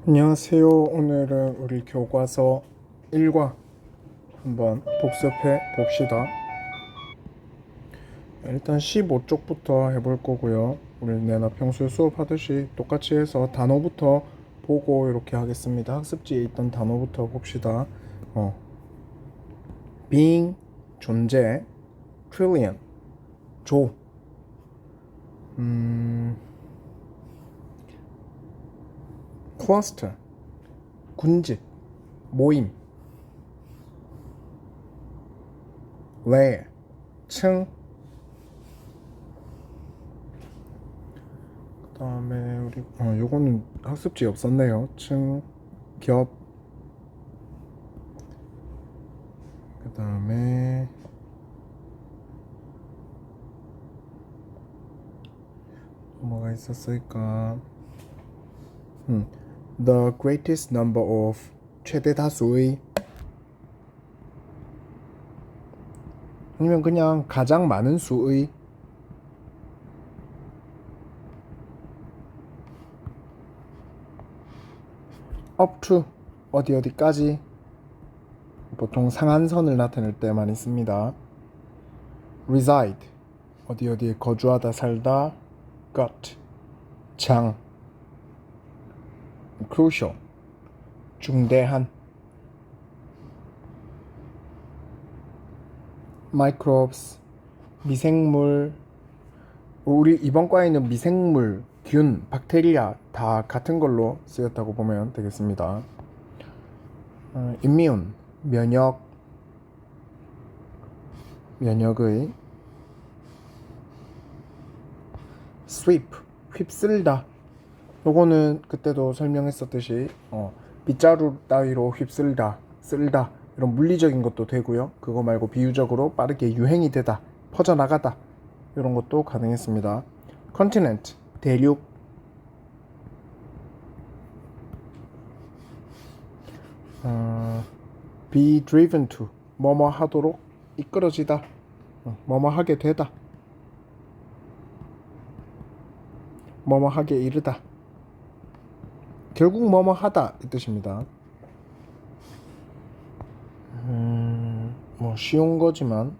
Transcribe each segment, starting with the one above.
안녕하세요. 오늘은 우리 교과서 1과 한번 복습해 봅시다. 일단 15쪽부터 해볼 거고요. 우리 내나 평소에 수업하듯이 똑같이 해서 단어부터 보고 이렇게 하겠습니다. 학습지에 있던 단어부터 봅시다. being 존재, trillion 조, cluster 군집, 모임, layer 층, 그 다음에 우리 요거는 학습지 없었네요. 층, 겹, 그 다음에 뭐가 있었을까? The greatest number of 최대 다수의, 아니면 그냥 가장 많은 수의, up to 어디까지, 보통 상한선을 나타낼 때 많이 씁니다. reside 어디에 거주하다 살다, gut 장, crucial 중대한, microbes 미생물, 우리 이번 과에는 미생물, 균, 박테리아 다 같은 걸로 쓰였다고 보면 되겠습니다. immune 면역의, sweep 휩쓸다, 요거는 그때도 설명했었듯이 빗자루 따위로 휩쓸다, 쓸다, 이런 물리적인 것도 되고요. 그거 말고 비유적으로 빠르게 유행이 되다, 퍼져나가다, 이런 것도 가능했습니다. continent 대륙, be driven to 뭐뭐 하도록 이끌어지다, 뭐뭐 하게 되다, 뭐뭐 하게 이르다, 결국 뭐뭐 하다 이 뜻입니다. 뭐 쉬운 거지만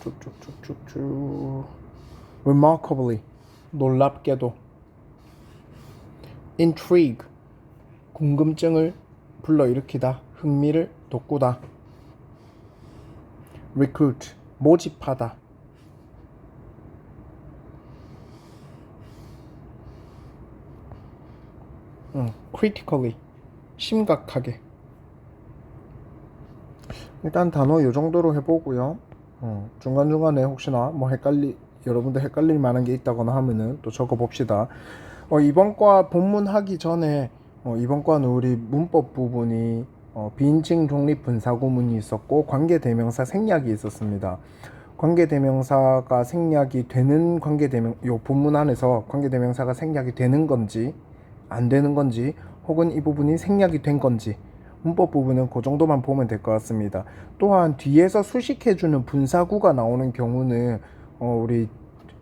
쭉쭉쭉쭉쭉, remarkably 놀랍게도, intrigue 궁금증을 불러일으키다, 흥미를 돋구다, recruit 모집하다, critically 심각하게. 일단 단어 요 정도로 해보고요. 중간중간에 혹시나 뭐 여러분들 헷갈릴 만한 게 있다거나 하면은 또 적어봅시다. 이번 과 본문 하기 전에 이번 과는 우리 문법 부분이 비인칭 독립 분사구문이 있었고 관계대명사 생략이 있었습니다. 관계대명사가 생략이 되는 요 본문 안에서 관계대명사가 생략이 되는 건지 안 되는 건지, 혹은 이 부분이 생략이 된 건지, 문법 부분은 그 정도만 보면 될 것 같습니다. 또한 뒤에서 수식해주는 분사구가 나오는 경우는 우리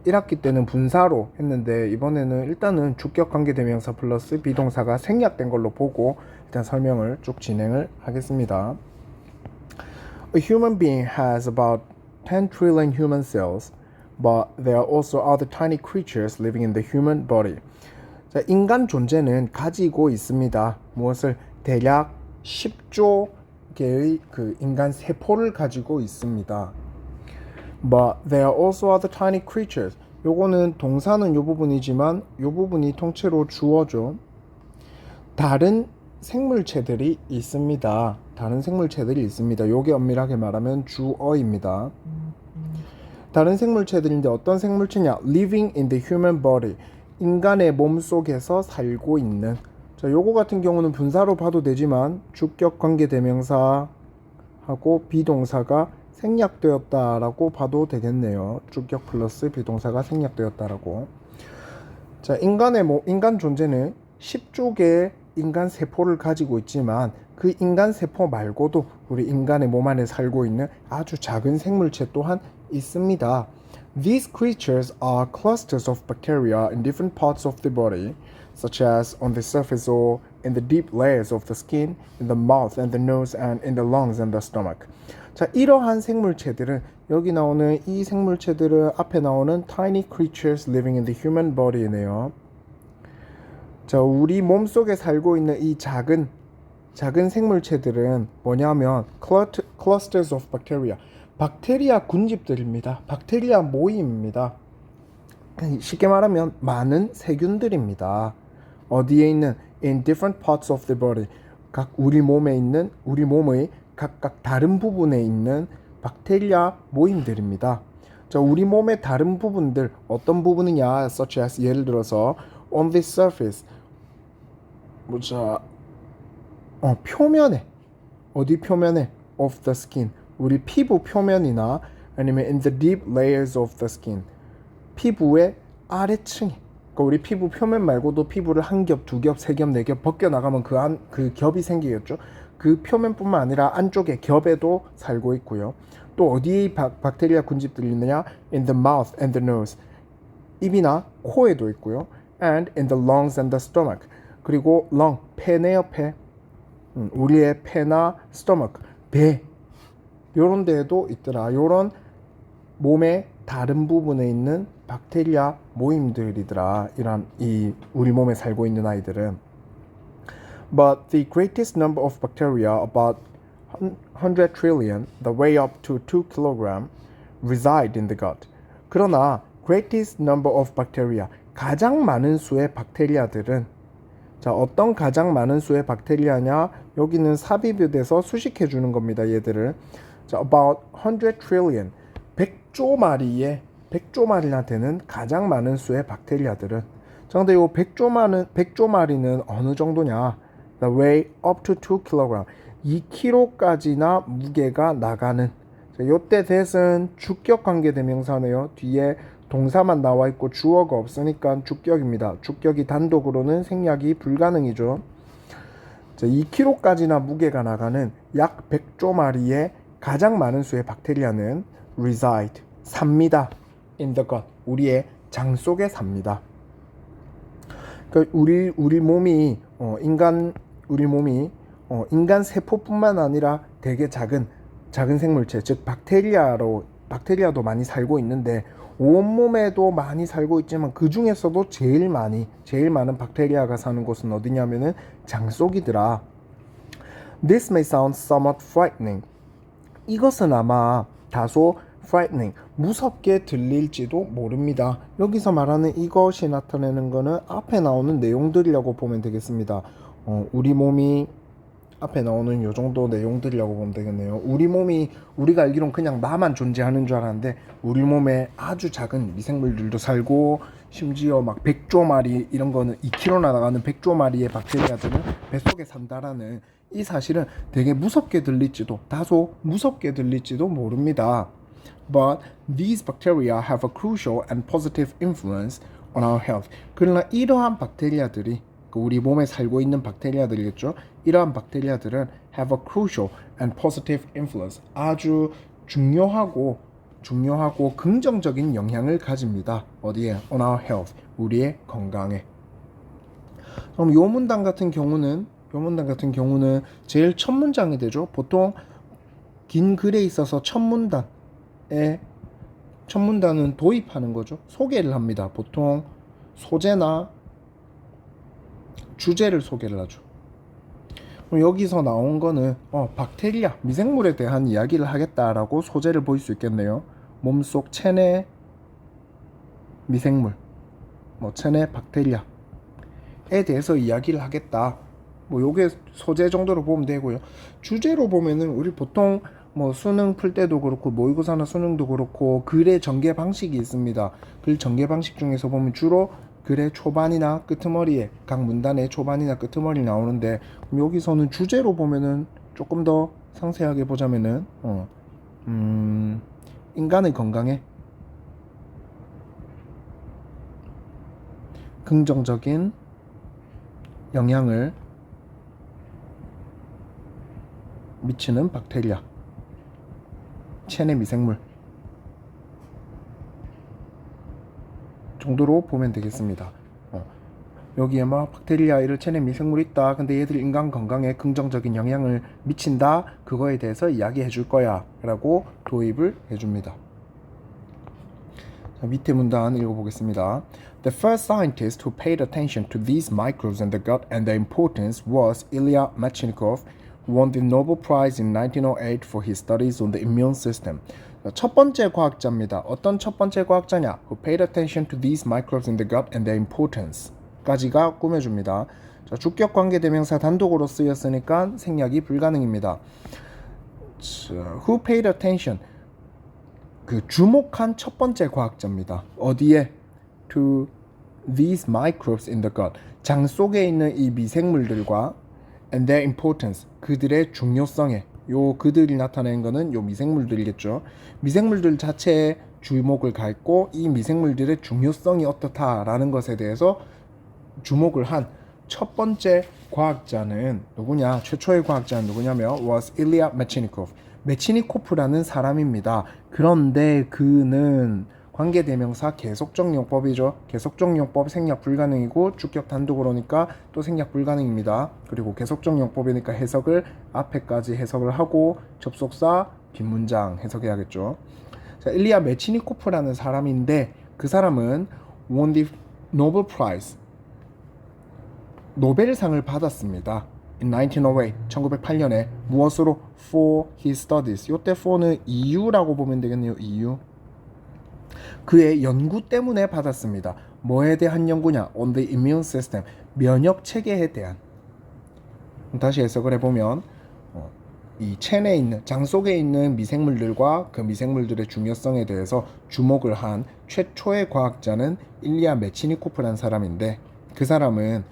1학기 때는 분사로 했는데 이번에는 일단은 주격 관계대명사 플러스 비동사가 생략된 걸로 보고 일단 설명을 쭉 진행을 하겠습니다. A human being has about 10 trillion human cells, but there are also other tiny creatures living in the human body. 자, 인간 존재는 가지고 있습니다. 무엇을? 대략 10조 개의 그 인간 세포를 가지고 있습니다. But there are also other tiny creatures. 요거는 동사는 요 부분이지만 요 부분이 통째로 주어죠. 다른 생물체들이 있습니다. 다른 생물체들이 있습니다. 요게 엄밀하게 말하면 주어입니다. 다른 생물체들인데 어떤 생물체냐? Living in the human body. 인간의 몸 속에서 살고 있는. 자, 요거 같은 경우는 분사로 봐도 되지만 주격 관계대명사하고 비동사가 생략되었다라고 봐도 되겠네요. 주격 플러스 비동사가 생략되었다라고. 자, 인간 존재는 10조 개의 인간 세포를 가지고 있지만 그 인간 세포 말고도 우리 인간의 몸 안에 살고 있는 아주 작은 생물체 또한 있습니다. These creatures are clusters of bacteria in different parts of the body. such as on the surface or in the deep layers of the skin, in the mouth and the nose, and in the lungs and the stomach. 자, 이러한 생물체들은 여기 나오는 이 생물체들은 앞에 나오는 tiny creatures living in the human body네요. 자, 우리 몸 속에 살고 있는 이 작은 생물체들은 뭐냐면 clusters of bacteria, 박테리아 군집들입니다. 박테리아 모임입니다. 쉽게 말하면 많은 세균들입니다. 어디에 있는 in different parts of the body, 각 우리 몸의 각각 다른 부분에 있는 박테리아 모임들입니다. 자, 우리 몸의 다른 부분들 어떤 부분이냐, such as 예를 들어서 on the surface, 표면에, 어디 표면에, of the skin, 우리 피부 표면이나 아니면 in the deep layers of the skin, 피부의 아래층에, 그러니까 우리 피부 표면 말고도 피부를 한 겹, 두 겹, 세 겹, 네 겹 벗겨 나가면 그 겹이 생기겠죠. 그 표면뿐만 아니라 안쪽에 겹에도 살고 있고요. 또 어디에 박테리아 군집들이 있느냐? In the mouth and the nose, 입이나 코에도 있고요. And in the lungs and the stomach, 그리고 lung, 폐네요, 폐. 우리의 폐나 stomach, 배, 요런 데에도 있더라. 요런 몸의 다른 부분에 있는 박테리아 모임들이더라. 이런 이 우리 몸에 살고 있는 아이들은. But the greatest number of bacteria, about 100 trillion, the way up to 2 kg, reside in the gut. 그러나 greatest number of bacteria, 가장 많은 수의 박테리아들은, 자, 어떤 가장 많은 수의 박테리아냐? 여기는 삽입이 돼서 수식해 주는 겁니다. 얘들을. 자, about 100 trillion, 100조 마리나 되는 가장 많은 수의 박테리아들은. 자, 근데 요 100조 마리는 어느 정도냐? The way up to 2 kg, 2kg까지나 무게가 나가는. 자, 요때 that은 주격 관계 대명사네요. 뒤에 동사만 나와 있고 주어가 없으니까 주격입니다. 주격이 단독으로는 생략이 불가능이죠. 자, 2kg까지나 무게가 나가는 약 100조 마리의 가장 많은 수의 박테리아는 reside, 삽니다. in the gut, 우리의 장 속에 삽니다. 그러니까 우리 몸이 인간 세포뿐만 아니라 되게 작은 생물체, 즉 박테리아도 많이 살고 있는데 온몸에도 많이 살고 있지만 그 중에서도 제일 많은 박테리아가 사는 곳은 어디냐면은 장 속이더라. This may sound somewhat frightening. 이것은 아마 다소 frightening, 무섭게 들릴지도 모릅니다. 여기서 말하는 이것이 나타내는 거는 앞에 나오는 내용들이라고 보면 되겠습니다. 우리 몸이 앞에 나오는 요 정도 내용들이라고 보면 되겠네요. 우리 몸이, 우리가 알기로는 그냥 나만 존재하는 줄 알았는데 우리 몸에 아주 작은 미생물들도 살고, 심지어 막 100조 마리, 이런 거는 2kg나 나가는 100조 마리의 박테리아들은 뱃속에 산다라는 이 사실은 되게 다소 무섭게 들릴지도 모릅니다. But these bacteria have a crucial and positive influence on our health. 그러나 이러한 박테리아들이, 우리 몸에 살고 있는 박테리아들이겠죠. 이러한 박테리아들은 have a crucial and positive influence, 아주 중요하고 긍정적인 영향을 가집니다. 어디에? On our health, 우리의 건강에. 그럼 요 문단 같은 경우는 제일 첫 문장이 되죠. 보통 긴 글에 있어서 첫 문단은 도입하는 거죠. 소개를 합니다. 보통 소재나 주제를 소개를 하죠. 여기서 나온 거는 박테리아, 미생물에 대한 이야기를 하겠다라고 소재를 보일 수 있겠네요. 몸속 체내 미생물, 체내 박테리아에 대해서 이야기를 하겠다. 요게 소재 정도로 보면 되고요. 주제로 보면은 우리 보통 수능 풀 때도 그렇고 모의고사나 수능도 그렇고 글의 전개 방식이 있습니다. 글 전개 방식 중에서 보면 주로 글의 초반이나 끄트머리에, 각 문단의 초반이나 끄트머리 나오는데, 여기서는 주제로 보면은 조금 더 상세하게 보자면은 인간의 건강에 긍정적인 영향을 미치는 박테리아, 체내 미생물 정도로 보면 되겠습니다. 여기에 막 박테리아 이런 체내 미생물이 있다. 근데 얘들이 인간 건강에 긍정적인 영향을 미친다. 그거에 대해서 이야기해 줄 거야. 라고 도입을 해줍니다. 자, 밑에 문단 읽어보겠습니다. The first scientist who paid attention to these microbes in the gut and their importance was Ilya Mechnikov, who won the Nobel Prize in 1908 for his studies on the immune system. 첫 번째 과학자입니다. 어떤 첫 번째 과학자냐? Who paid attention to these microbes in the gut and their importance. 까지가 꾸며줍니다. 자, 주격 관계 대명사 단독으로 쓰였으니까 생략이 불가능입니다. 자, who paid attention. 그 주목한 첫 번째 과학자입니다. 어디에? To these microbes in the gut. 장 속에 있는 이 미생물들과 and their importance. 그들의 중요성에. 요 그들이 나타낸 거는 요 미생물들이겠죠. 미생물들 자체에 주목을 가했고 이 미생물들의 중요성이 어떻다라는 것에 대해서 주목을 한 첫 번째 과학자는 누구냐? 최초의 과학자는 누구냐면 was Ilya Mechnikov. 메치니코프라는 사람입니다. 그런데 그는 관계대명사 계속적 용법이죠. 계속적 용법 생략 불가능이고 주격 단독으로니까 또 생략 불가능입니다. 그리고 계속적 용법이니까 해석을 앞에까지 해석을 하고 접속사 뒷문장 해석해야겠죠. 자, 일리아 메치니코프라는 사람인데 그 사람은 won the Nobel Prize 노벨상을 받았습니다. In 1908, 1908년에 무엇으로? For his studies. 요때 for는 이유라고 보면 되겠네요. 이유. 그의 연구 때문에 받았습니다. 뭐에 대한 연구냐? On the immune system. 면역 체계에 대한. 다시 해석을 해보면 이 체내에 있는 장 속에 있는 미생물들과 그 미생물들의 중요성에 대해서 주목을 한 최초의 과학자는 일리아 메치니코프라는 사람인데 그 사람은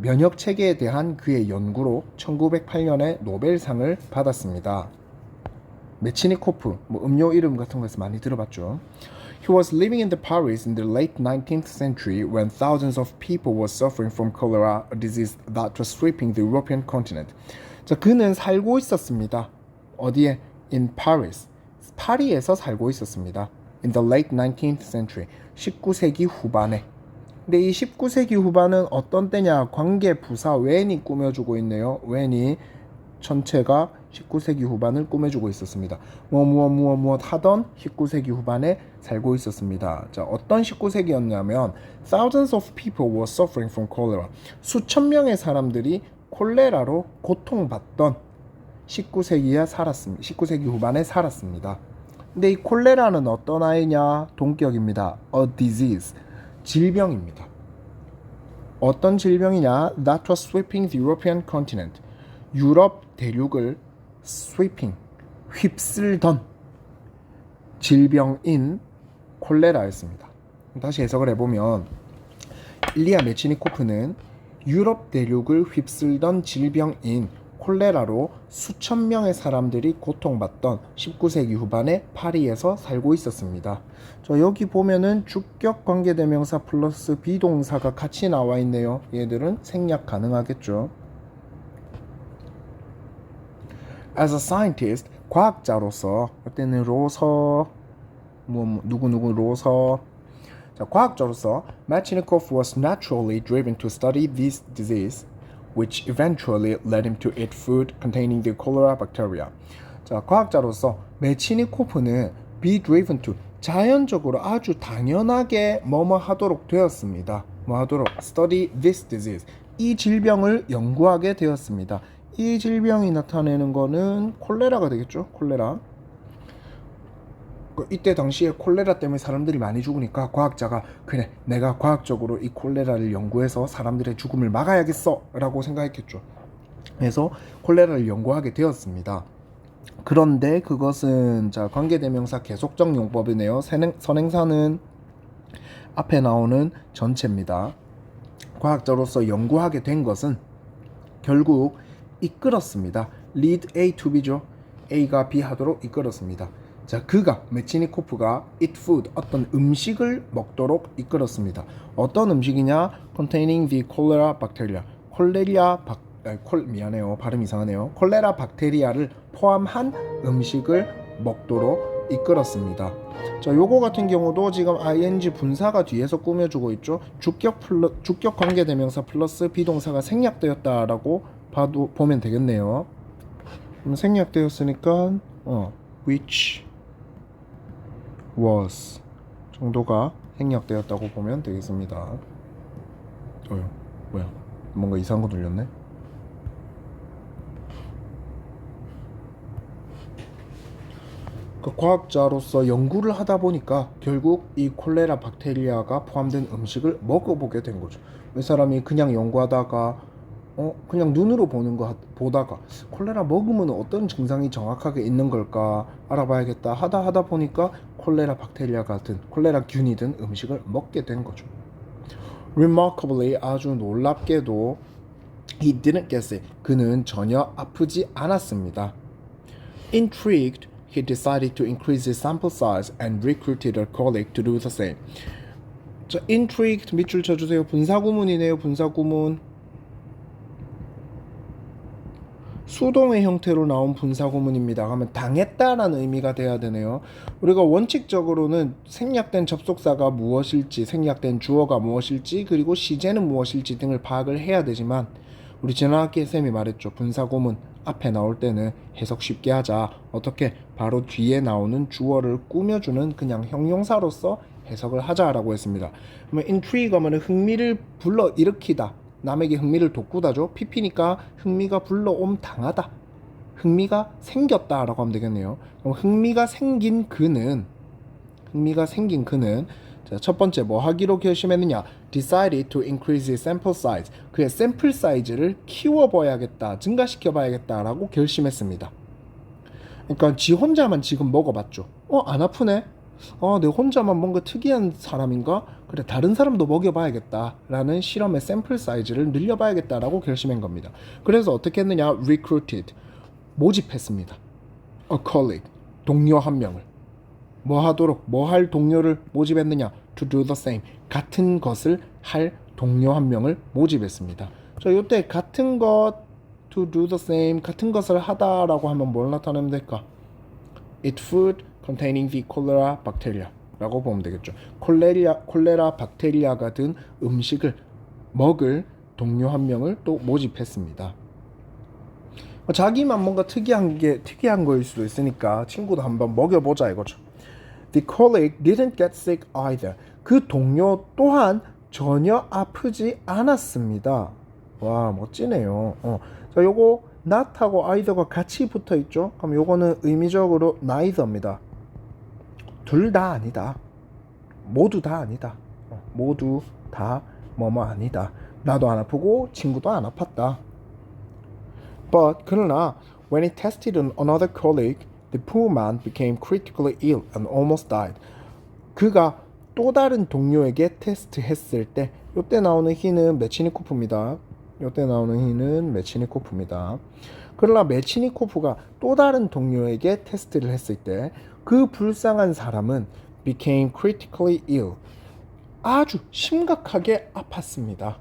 면역 체계에 대한 그의 연구로 1908년에 노벨상을 받았습니다. 메치니코프, 뭐 음료 이름 같은 거에서 많이 들어봤죠. He was living in the Paris in the late 19th century when thousands of people were suffering from cholera, a disease that was sweeping the European continent. 자, 그는 살고 있었습니다. 어디에? In Paris. 파리에서 살고 있었습니다. In the late 19th century. 19세기 후반에. 근데 이 19세기 후반은 어떤 때냐? 관계 부사 when이 꾸며주고 있네요. when이 전체가 19세기 후반을 꾸며주고 있었습니다. 무엇 하던 19세기 후반에 살고 있었습니다. 자, 어떤 19세기였냐면 thousands of people were suffering from cholera. 수천 명의 사람들이 콜레라로 고통받던 19세기에 살았습니다. 19세기 후반에 살았습니다. 근데 이 콜레라는 어떤 아이냐? 동격입니다. A disease. 질병입니다. 어떤 질병이냐? That was sweeping the European continent. 유럽 대륙을 sweeping, 휩쓸던 질병인 콜레라였습니다. 다시 해석을 해보면 일리아 메치니코프는 유럽 대륙을 휩쓸던 질병인 콜레라로 수천 명의 사람들이 고통받던 19세기 후반에 파리에서 살고 있었습니다. 저 여기 보면은 주격 관계대명사 플러스 비동사가 같이 나와 있네요. 얘들은 생략 가능하겠죠. As a scientist, 과학자로서 그때는 로서 누구누구로서 자, 과학자로서 Mechnikov was naturally driven to study this disease, which eventually led him to eat food containing the cholera bacteria. 자, 과학자로서 메치니코프는 be driven to 자연적으로 아주 당연하게 뭐뭐 하도록 되었습니다. 뭐 하도록? Study this disease. 이 질병을 연구하게 되었습니다. 이 질병이 나타내는 거는 콜레라가 되겠죠? 콜레라. 이때 당시에 콜레라 때문에 사람들이 많이 죽으니까 과학자가 그래 내가 과학적으로 이 콜레라를 연구해서 사람들의 죽음을 막아야겠어 라고 생각했겠죠. 그래서 콜레라를 연구하게 되었습니다. 그런데 그것은 자 관계대명사 계속적 용법이네요. 선행사는 앞에 나오는 전체입니다. 과학자로서 연구하게 된 것은 결국 이끌었습니다. lead A to B죠. A가 B 하도록 이끌었습니다. 자, 그가 메치니코프가 eat food 어떤 음식을 먹도록 이끌었습니다. 어떤 음식이냐? containing the cholera bacteria. 미안해요. 발음 이상하네요. 콜레라 박테리아를 포함한 음식을 먹도록 이끌었습니다. 자, 요거 같은 경우도 지금 ing 분사가 뒤에서 꾸며주고 있죠. 주격 관계대명사 플러스 비동사가 생략되었다라고 보면 되겠네요. 그럼 생략되었으니까 which was 정도가 생략되었다고 보면 되겠습니다. 뭐야? 뭔가 이상한 거 눌렸네. 그 과학자로서 연구를 하다 보니까 결국 이 콜레라 박테리아가 포함된 음식을 먹어보게 된 거죠. 이 사람이 그냥 연구하다가 그냥 눈으로 보다가 콜레라 먹으면 어떤 증상이 정확하게 있는 걸까 알아봐야겠다 하다 보니까 콜레라 박테리아 같은 콜레라균이 든 음식을 먹게 된 거죠. Remarkably, 아주 놀랍게도 he didn't get sick. 그는 전혀 아프지 않았습니다. Intrigued, he decided to increase his sample size and recruited a colleague to do the same. 자, intrigued 밑줄 쳐주세요. 분사구문이네요. 분사구문. 수동의 형태로 나온 분사구문입니다. 그러면 당했다라는 의미가 돼야 되네요. 우리가 원칙적으로는 생략된 접속사가 무엇일지, 생략된 주어가 무엇일지, 그리고 시제는 무엇일지 등을 파악을 해야 되지만 우리 지난학기에 쌤이 말했죠. 분사구문 앞에 나올 때는 해석 쉽게 하자. 어떻게? 바로 뒤에 나오는 주어를 꾸며주는 그냥 형용사로서 해석을 하자라고 했습니다. 그러면 intrigue 하면 흥미를 불러일으키다. 남에게 흥미를 돋구다죠. PP니까 흥미가 불러옴 당하다. 흥미가 생겼다라고 하면 되겠네요. 그럼 흥미가 생긴 그는 자, 첫 번째 뭐 하기로 결심했느냐? Decided to increase his sample size. 그의 샘플 사이즈를 키워봐야겠다, 증가시켜봐야겠다라고 결심했습니다. 그러니까 지 혼자만 지금 먹어봤죠. 안 아프네? 내 혼자만 뭔가 특이한 사람인가? 그래, 다른 사람도 먹여봐야겠다라는 실험의 샘플 사이즈를 늘려봐야겠다라고 결심한 겁니다. 그래서 어떻게 했느냐? Recruited, 모집했습니다. A colleague, 동료 한 명을. 뭐 할 동료를 모집했느냐? To do the same, 같은 것을 할 동료 한 명을 모집했습니다. 자, 이때 같은 것, to do the same, 같은 것을 하다라고 하면 뭘 나타내면 될까? Eat food containing the cholera bacteria 라고 보면 되겠죠. 콜레라 박테리아가 든 음식을 먹을 동료 한 명을 또 모집했습니다. 자기만 뭔가 특이한 거일 수도 있으니까 친구도 한번 먹여보자 이거죠. The colleague didn't get sick either. 그 동료 또한 전혀 아프지 않았습니다. 와, 멋지네요. 자, 요거 not하고 either가 같이 붙어 있죠. 그럼 요거는 의미적으로 neither입니다. 둘 다 아니다. 모두 다 아니다. 모두 다 뭐뭐 아니다. 나도 안 아프고 친구도 안 아팠다. But 그러나 when he tested on another colleague, the poor man became critically ill and almost died. 그가 또 다른 동료에게 테스트했을 때, 이때 나오는 he는 메치니코프입니다. 그러나 메치니코프가 또 다른 동료에게 테스트를 했을 때 그 불쌍한 사람은 became critically ill, 아주 심각하게 아팠습니다.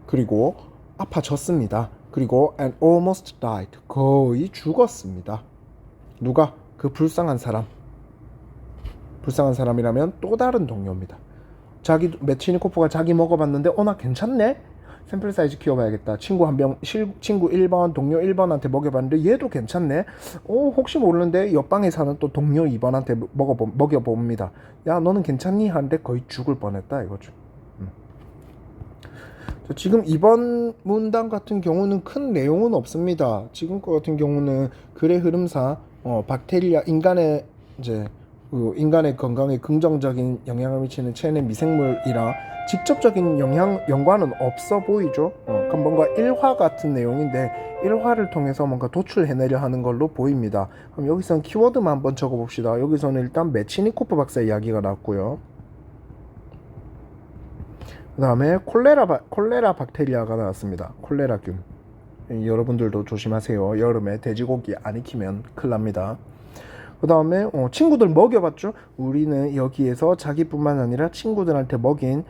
그리고 아파졌습니다. 그리고 and almost died, 거의 죽었습니다. 누가? 그 불쌍한 사람이라면 또 다른 동료입니다. 메치니코프가 자기 먹어봤는데 나 괜찮네? 샘플 사이즈 키워봐야겠다. 친구 1번, 동료 1번한테 먹여봤는데 얘도 괜찮네? 혹시 모르는데 옆방에 사는 또 동료 2번한테 먹여봅니다. 야, 너는 괜찮니? 하는데 거의 죽을 뻔했다 이거죠. 지금 이번 문단 같은 경우는 큰 내용은 없습니다. 지금 거 같은 경우는 글의 흐름상 박테리아, 인간의 건강에 긍정적인 영향을 미치는 체내 미생물이라 직접적인 연관은 없어 보이죠. 그럼 뭔가 일화 같은 내용인데 일화를 통해서 뭔가 도출해내려 하는 걸로 보입니다. 그럼 여기서는 키워드만 한번 적어봅시다. 여기서는 일단 메치니코프 박사의 이야기가 나왔고요. 그 다음에 콜레라 박테리아가 나왔습니다. 콜레라균. 여러분들도 조심하세요. 여름에 돼지고기 안 익히면 큰일 납니다. 그 다음에 친구들 먹여봤죠. 우리는 여기에서 자기뿐만 아니라 친구들한테 먹인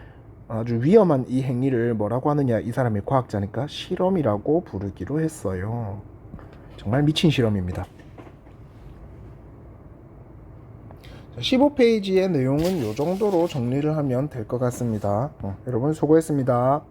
아주 위험한 이 행위를 뭐라고 하느냐, 이 사람이 과학자니까 실험이라고 부르기로 했어요. 정말 미친 실험입니다. 15페이지의 내용은 이 정도로 정리를 하면 될 것 같습니다. 여러분 수고했습니다.